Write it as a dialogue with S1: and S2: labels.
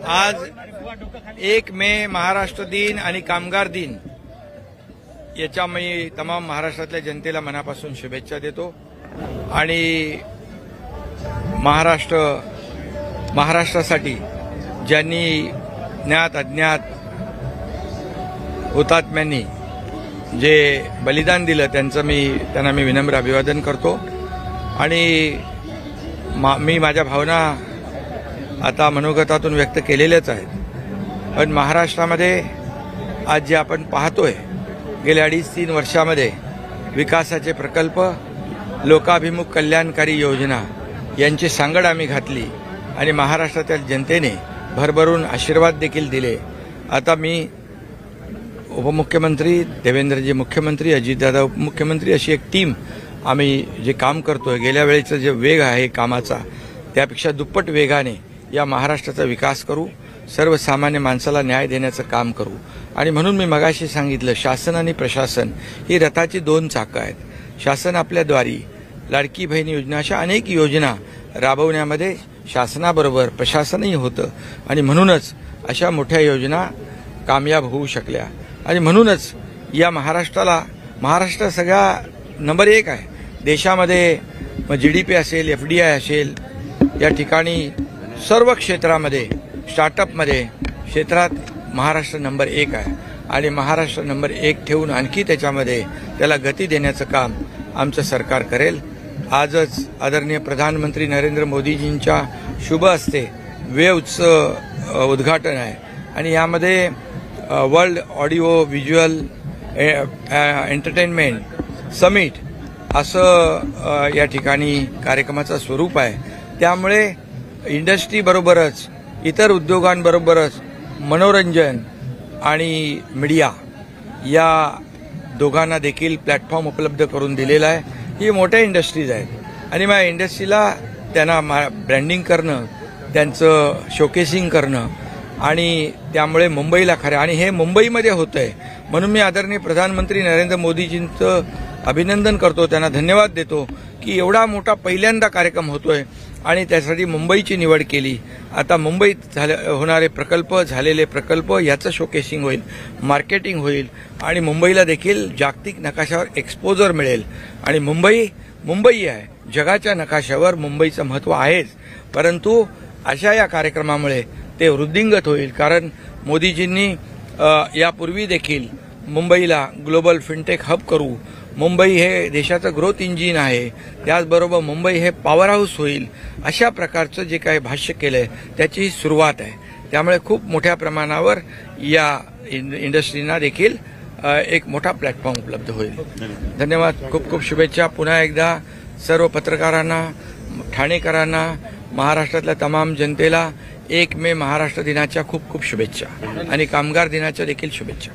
S1: आज 1 मे महाराष्ट्र दिन आणि कामगार दिन याच्या मी तमाम महाराष्ट्रातल्या जनतेला मनापासून शुभेच्छा देतो आणि महाराष्ट्रासाठी ज्यांनी ज्ञात अज्ञात हुतात्म्यांनी जे बलिदान दिलं त्यांना मी विनम्र अभिवादन करतो आणि मी माझ्या भावना आता मनोगतातून व्यक्त केलेल्याच आहेत। पण महाराष्ट्रामध्ये आज जे आपण पाहतोय गेल्या 2.5-3 वर्षामध्ये विकासाचे प्रकल्प, लोकाभिमुख कल्याणकारी योजना यांची सांगड आम्ही घातली आणि महाराष्ट्रातील जनतेने भरभरून आशीर्वाद देखील दिले। आता मी उपमुख्यमंत्री, देवेंद्रजी मुख्यमंत्री, अजितदादा उपमुख्यमंत्री अशी एक टीम आम्ही जे काम करतोय, गेल्या वेळेचा जे वेग आहे कामाचा त्यापेक्षा दुप्पट वेगाने या महाराष्ट्राचा विकास करू, सर्वसामान्य माणसाला न्याय देण्याचं काम करू। आणि म्हणून मी मगाशी सांगितलं, शासन आणि प्रशासन ही रथाची 2 चाकं आहेत। शासन आपल्याद्वारी लाडकी बहीण योजना अशा अनेक योजना राबवण्यामध्ये शासनाबरोबर प्रशासनही होतं आणि म्हणूनच अशा मोठ्या योजना कामयाब होऊ शकल्या आणि म्हणूनच या महाराष्ट्र सगळ्या नंबर 1 आहे देशामध्ये। GDP असेल, FDI असेल, या ठिकाणी सर्व क्षेत्रामध्ये, स्टार्टअपमध्ये क्षेत्रात महाराष्ट्र नंबर 1 आहे आणि महाराष्ट्र नंबर 1 ठेवून आणखी त्याच्यामध्ये त्याला गती देण्याचं काम आमचं सरकार करेल। आजच आदरणीय प्रधानमंत्री नरेंद्र मोदीजींच्या शुभ हस्ते वेव्हचं उद्घाटन आहे आणि यामध्ये world audio visual entertainment summit असं या ठिकाणी कार्यक्रमाचं स्वरूप आहे। त्यामुळे इंडस्ट्री बरोबरच इतर उद्योगांबरोबरच मनोरंजन आणि मीडिया या दोघांना देखील प्लॅटफॉर्म उपलब्ध करून दिलेला आहे। ही मोठ्या इंडस्ट्रीज आहेत आणि मग इंडस्ट्रीला त्यांना ब्रँडिंग करणं, त्यांचं शोकेसिंग करणं आणि त्यामुळे मुंबईला खरं आणि हे मुंबईमध्ये होतंय म्हणून मी आदरणीय प्रधानमंत्री नरेंद्र मोदीजींचं अभिनंदन करतो, त्यांना धन्यवाद देतो की एवढा मोठा पहिल्यांदा कार्यक्रम होतोय आणि त्यासाठी मुंबईची निवड केली। आता मुंबईत होणारे प्रकल्प, झालेले प्रकल्प याचं शोकेसिंग होईल, मार्केटिंग होईल आणि मुंबईला देखील जागतिक नकाशावर एक्सपोजर मिळेल आणि मुंबई आहे जगाच्या नकाशावर, मुंबईचं महत्त्व आहेच, परंतु अशा या कार्यक्रमामुळे ते वृद्धिंगत होईल। कारण मोदीजींनी यापूर्वी देखील मुंबईला ग्लोबल फिनटेक हब करू, मुंबई हे देशाचं ग्रोथ इंजिन आहे, त्याचबरोबर मुंबई हे पॉवर हाऊस होईल, अशा प्रकारचं जे काही भाष्य केलंय त्याची सुरुवात आहे। त्यामुळे खूप मोठ्या प्रमाणावर या इंडस्ट्रीना देखील एक मोठा प्लॅटफॉर्म उपलब्ध होईल। धन्यवाद, खूप खूप शुभेच्छा पुन्हा एकदा सर्व पत्रकारांना, ठाणेकरांना, महाराष्ट्रातल्या तमाम जनतेला 1 मे महाराष्ट्र दिनाच्या खूप खूप शुभेच्छा आणि कामगार दिनाच्या देखील शुभेच्छा।